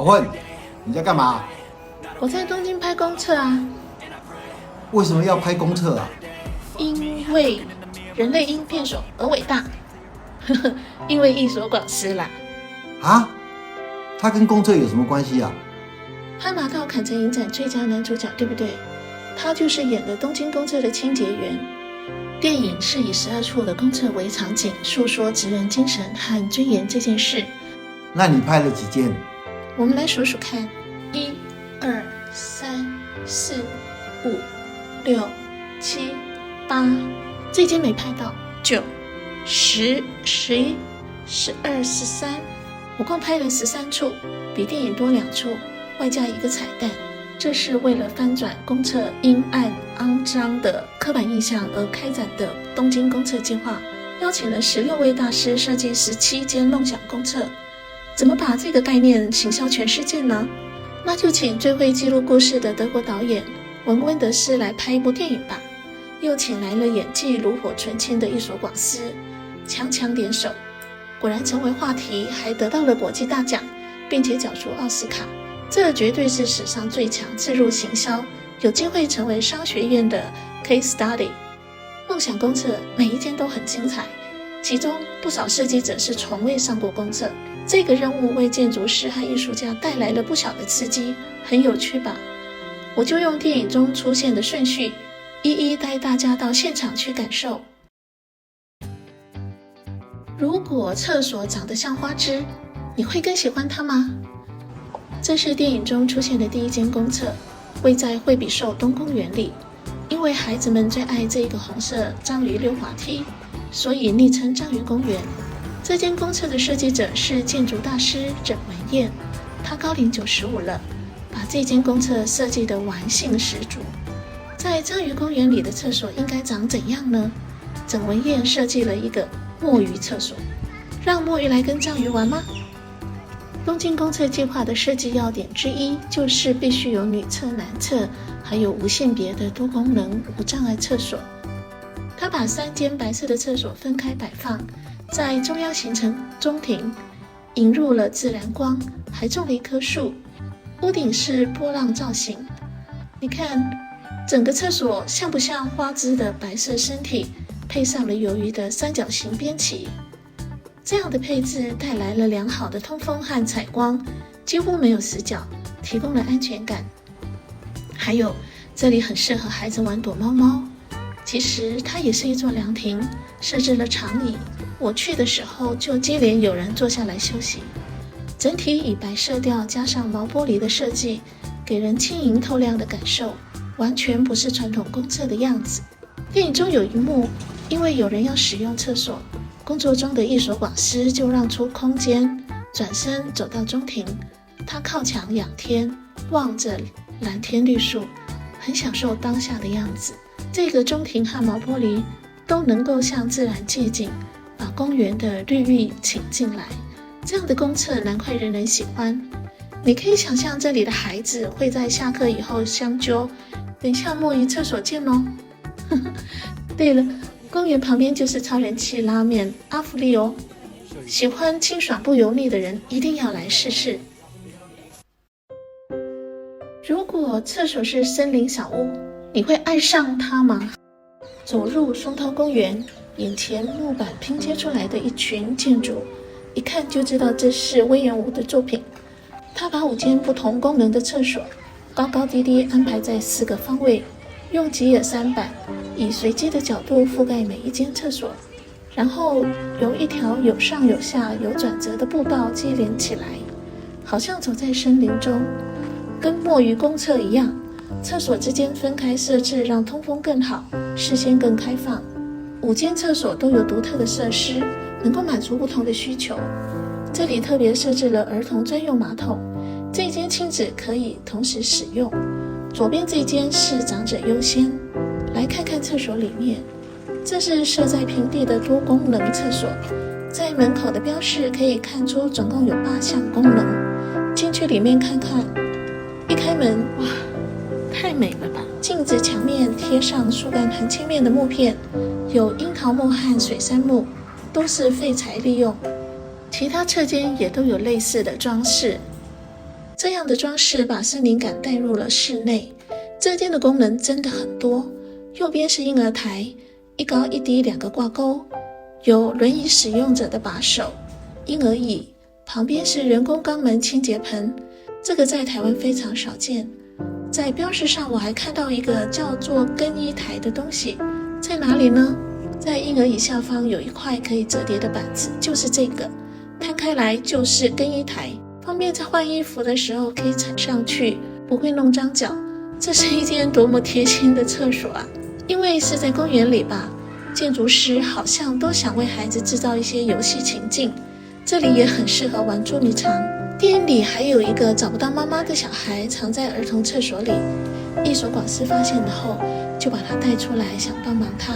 宝混，你在干嘛？我在东京拍公厕啊。为什么要拍公厕啊？因为人类因变手而伟大。因为一所广司啦。啊？他跟公厕有什么关系啊？汉马道坎城影展最佳男主角，对不对？他就是演的东京公厕的清洁员。电影是以12处的公厕为场景，诉说职人精神和尊严这件事。那你拍了几件？我们来数数看，1、2、3、4、5、6、7、8，这间没拍到，9、10、11、12、13，我共拍了13处，比电影多2处，外加一个彩蛋。这是为了翻转公厕阴暗肮脏的刻板印象而开展的东京公厕计划，邀请了16位大师设计17间梦想公厕。怎么把这个概念行销全世界呢？那就请最会记录故事的德国导演文温德斯来拍一部电影吧。又请来了演技炉火纯青的一所广司，强强联手，果然成为话题，还得到了国际大奖，并且角逐奥斯卡。这绝对是史上最强置入行销，有机会成为商学院的 case study。 梦想公厕每一间都很精彩，其中不少设计者是从未上过公厕。这个任务为建筑师和艺术家带来了不小的刺激，很有趣吧？我就用电影中出现的顺序，一一带大家到现场去感受。如果厕所长得像花枝，你会更喜欢它吗？这是电影中出现的第一间公厕，位在惠比寿东公园里。因为孩子们最爱这个红色章鱼溜滑梯，所以昵称章鱼公园。这间公厕的设计者是建筑大师枕文彦，他高龄95了，把这间公厕设计得玩性十足。在章鱼公园里的厕所应该长怎样呢？枕文彦设计了一个墨鱼厕所，让墨鱼来跟章鱼玩吗？东京公厕计划的设计要点之一，就是必须有女厕、男厕，还有无性别的多功能无障碍厕所。他把3间白色的厕所分开摆放，在中央形成中庭，引入了自然光，还种了一棵树。屋顶是波浪造型，你看整个厕所像不像花枝的白色身体，配上了有鱼的三角形边旗。这样的配置带来了良好的通风和采光，几乎没有死角，提供了安全感。还有，这里很适合孩子玩躲猫猫。其实它也是一座凉亭，设置了长椅，我去的时候就接连有人坐下来休息。整体以白色调加上毛玻璃的设计，给人轻盈透亮的感受，完全不是传统公厕的样子。电影中有一幕，因为有人要使用厕所，工作中的一所广司就让出空间，转身走到中庭。他靠墙仰天，望着蓝天绿树，很享受当下的样子。这个中庭和毛玻璃都能够向自然借镜，把公园的绿意请进来。这样的公厕难怪人人喜欢。你可以想象这里的孩子会在下课以后相揪，等一下墨鱼厕所见哦。对了，公园旁边就是超人气拉面阿芙丽哦，喜欢清爽不油腻的人一定要来试试。如果厕所是森林小屋，你会爱上它吗？走入松涛公园，眼前木板拼接出来的一群建筑，一看就知道这是隈研吾的作品。他把5间不同功能的厕所高高低低安排在4个方位，用吉尔3板以随机的角度覆盖每一间厕所，然后由一条有上有下有转折的步道接连起来，好像走在森林中。跟墨鱼公厕一样，厕所之间分开设置，让通风更好，视线更开放。5间厕所都有独特的设施，能够满足不同的需求。这里特别设置了儿童专用马桶，这一间亲子可以同时使用。左边这间是长者优先。来看看厕所里面，这是设在平地的多功能厕所，在门口的标示可以看出总共有8项功能。进去里面看看，一开门，哇，太美了吧！镜子墙面贴上树干横切面的木片，有樱桃木和水杉木，都是废材利用。其他侧间也都有类似的装饰。这样的装饰把森林感带入了室内。这间的功能真的很多，右边是婴儿台，一高一低2个挂钩，有轮椅使用者的把手、婴儿椅，旁边是人工肛门清洁盆，这个在台湾非常少见。在标识上我还看到一个叫做更衣台的东西，在哪里呢？在婴儿椅下方有一块可以折叠的板子，就是这个，摊开来就是更衣台，方便在换衣服的时候可以踩上去，不会弄脏脚。这是一间多么贴心的厕所啊！因为是在公园里吧，建筑师好像都想为孩子制造一些游戏情境，这里也很适合玩捉迷藏。电影里还有一个找不到妈妈的小孩藏在儿童厕所里，一所广司发现后就把他带出来想帮忙他，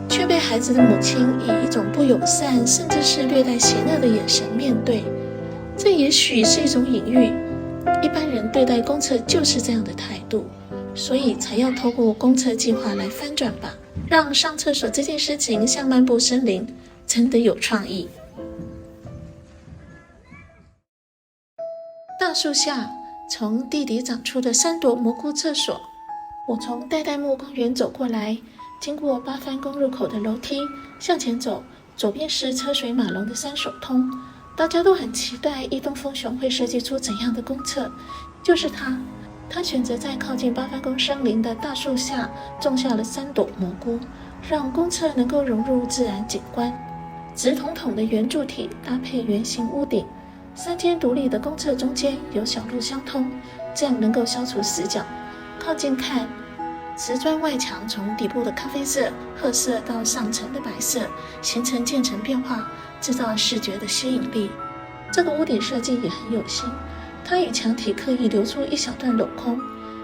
却被孩子的母亲以一种不友善甚至是略带邪恶的眼神面对。这也许是一种隐喻，一般人对待公厕就是这样的态度，所以才要透过公厕计划来翻转吧，让上厕所这件事情像漫步森林，真的有创意。大树下，从地底长出的3朵蘑菇厕所。我从代代木公园走过来，经过八幡宫入口的楼梯，向前走，左边是车水马龙的3手通。大家都很期待伊东丰雄会设计出怎样的公厕，就是他选择在靠近八幡宫森林的大树下种下了3朵蘑菇，让公厕能够融入自然景观。直筒筒的圆柱体搭配圆形屋顶，3间独立的公厕中间有小路相通，这样能够消除死角。靠近看，瓷砖外墙从底部的咖啡色、褐色到上层的白色，形成渐层变化，制造视觉的吸引力。这个屋顶设计也很有心，它与墙体刻意留出一小段镂空，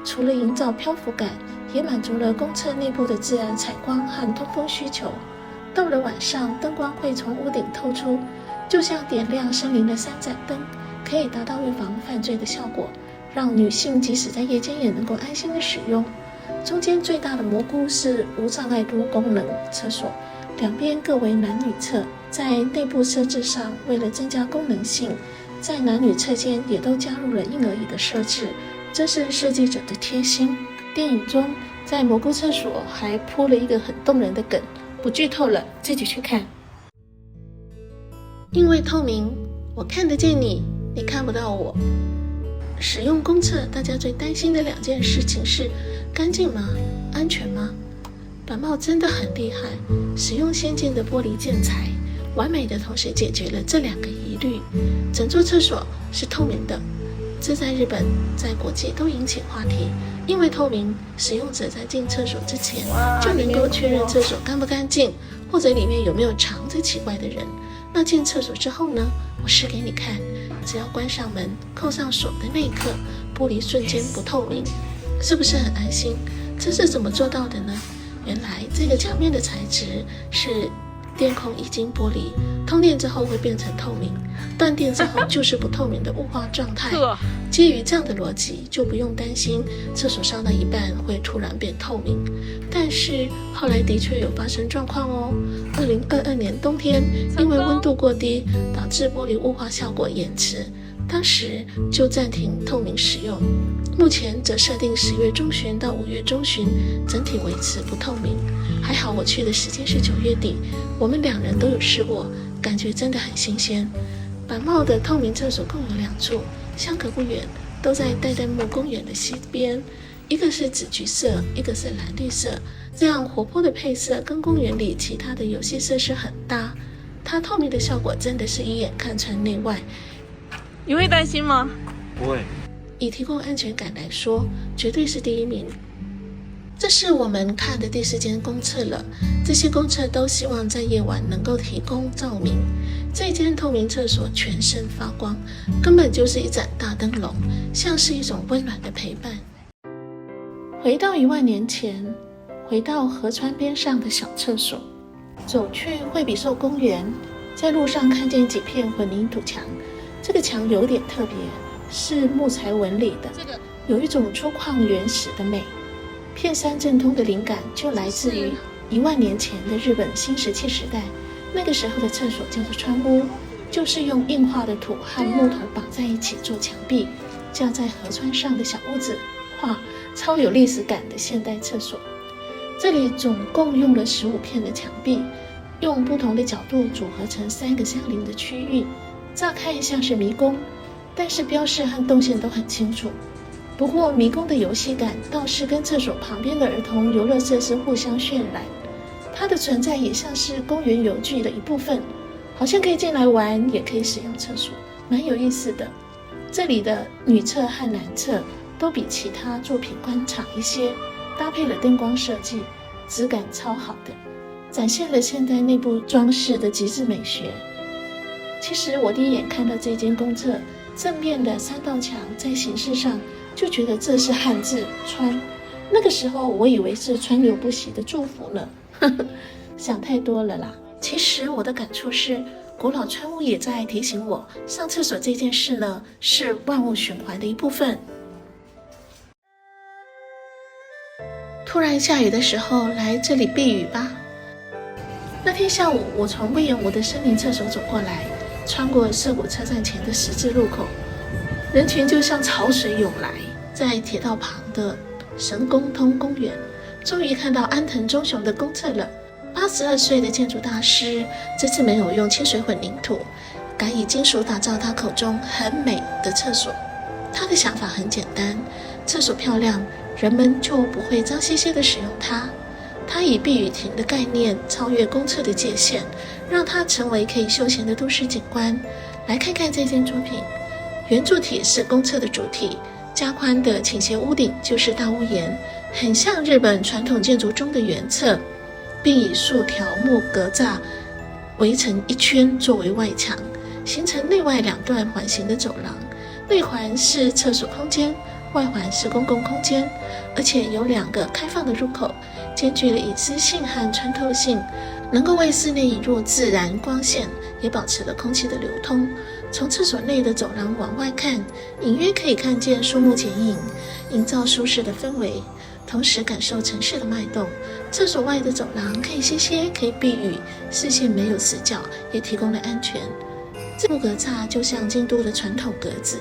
除了营造漂浮感，也满足了公厕内部的自然采光和通风需求。到了晚上，灯光会从屋顶透出，就像点亮森林的3盏灯，可以达到预防犯罪的效果，让女性即使在夜间也能够安心的使用。中间最大的蘑菇是无障碍多功能厕所，两边各为男女厕。在内部设置上，为了增加功能性，在男女厕间也都加入了婴儿椅的设置，这是设计者的贴心。电影中在蘑菇厕所还铺了一个很动人的梗，不剧透了，自己去看。因为透明，我看得见你，你看不到我。使用公厕，大家最担心的2件事情是：干净吗？安全吗？板茂真的很厉害，使用先进的玻璃建材，完美的同时解决了这2个疑虑。整座厕所是透明的，这在日本、在国际都引起话题。因为透明，使用者在进厕所之前就能够确认厕所干不干净，或者里面有没有藏着奇怪的人。那进厕所之后呢？我试给你看，只要关上门、扣上锁的那一刻，玻璃瞬间不透明，是不是很安心？这是怎么做到的呢？原来这个墙面的材质是电控液晶玻璃，通电之后会变成透明，断电之后就是不透明的雾化状态。基于这样的逻辑，就不用担心厕所烧到一半会突然变透明。但是后来的确有发生状况哦。2022年冬天，因为温度过低，导致玻璃雾化效果延迟，当时就暂停透明使用。目前则设定10月中旬到5月中旬，整体维持不透明。还好我去的时间是9月底，我们2人都有试过，感觉真的很新鲜。板茂的透明厕所共有2处，相隔不远，都在代代木公园的西边，一个是紫橘色，一个是蓝绿色，这样活泼的配色跟公园里其他的游戏设施很搭。它透明的效果真的是一眼看穿内外。你会担心吗？不会。以提供安全感来说，绝对是第1名。这是我们看的第4间公厕了，这些公厕都希望在夜晚能够提供照明。这间透明厕所全身发光，根本就是一盏大灯笼，像是一种温暖的陪伴。回到1万年前，回到河川边上的小厕所，走去惠比寿公园，在路上看见几片混凝土墙，这个墙有点特别，是木材纹理的，有一种粗犷原始的美。片山正通的灵感就来自于1万年前的日本新石器时代，那个时候的厕所叫做川屋，就是用硬化的土和木头绑在一起做墙壁，架在河川上的小屋子，哇，超有历史感的现代厕所。这里总共用了15片的墙壁，用不同的角度组合成3个相邻的区域，乍看像是迷宫，但是标示和动线都很清楚。不过迷宫的游戏感倒是跟厕所旁边的儿童游乐设施互相渲染，它的存在也像是公园游具的一部分，好像可以进来玩，也可以使用厕所，蛮有意思的。这里的女厕和男厕都比其他作品宽敞一些，搭配了灯光设计，质感超好的，展现了现代内部装饰的极致美学。其实我第一眼看到这间公厕正面的3道墙，在形式上就觉得这是汉字川，那个时候我以为是川流不息的祝福呢，想太多了啦。其实我的感触是，古老川屋也在提醒我，上厕所这件事呢，是万物循环的一部分。突然下雨的时候，来这里避雨吧。那天下午，我从魏延吴的森林厕所走过来，穿过涩谷车站前的十字路口，人群就像潮水涌来，在铁道旁的神宫通公园，终于看到安藤忠雄的公厕了。82岁的建筑大师，这次没有用清水混凝土，改以金属打造他口中很美的厕所。他的想法很简单，厕所漂亮，人们就不会脏兮兮地使用它。他以避雨亭的概念超越公厕的界限，让它成为可以休闲的都市景观。来看看这件作品，圆柱体是公厕的主体，加宽的倾斜屋顶就是大屋檐，很像日本传统建筑中的圆厕，并以数条木格栅围成一圈作为外墙，形成内外2段环形的走廊。内环是厕所空间，外环是公共空间，而且有2个开放的入口，兼具了隐私性和穿透性，能够为室内引入自然光线，也保持了空气的流通。从厕所内的走廊往外看，隐约可以看见树木剪影，营造舒适的氛围，同时感受城市的脉动。厕所外的走廊可以歇歇，可以避雨，视线没有死角，也提供了安全。这木格栅就像京都的传统格子，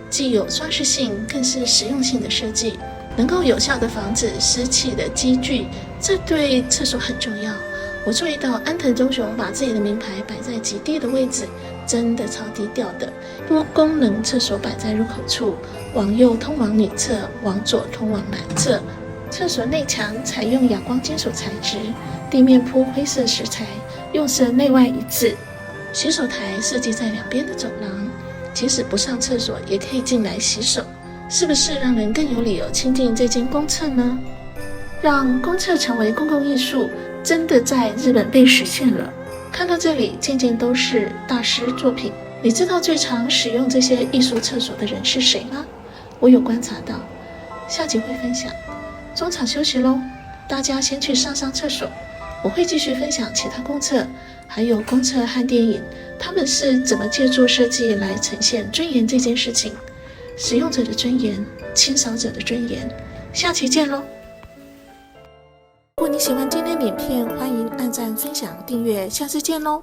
既有装饰性，更是实用性的设计，能够有效地防止湿气的积聚，这对厕所很重要。我注意到安藤忠雄把自己的名牌摆在极低的位置，真的超低调的。多功能厕所摆在入口处，往右通往女厕，往左通往男厕。厕所内墙采用哑光金属材质，地面铺灰色石材，用色内外一致。洗手台设计在两边的走廊，即使不上厕所也可以进来洗手，是不是让人更有理由亲近这间公厕呢？让公厕成为公共艺术，真的在日本被实现了。看到这里，件件都是大师作品。你知道最常使用这些艺术厕所的人是谁吗？我有观察到，下集会分享。中场休息咯，大家先去上厕所，我会继续分享其他公厕，还有公厕和电影，他们是怎么借助设计来呈现尊严这件事情，使用者的尊严，清扫者的尊严。下期见咯。如果你喜欢今天的影片，欢迎按赞、分享、订阅，下次见咯。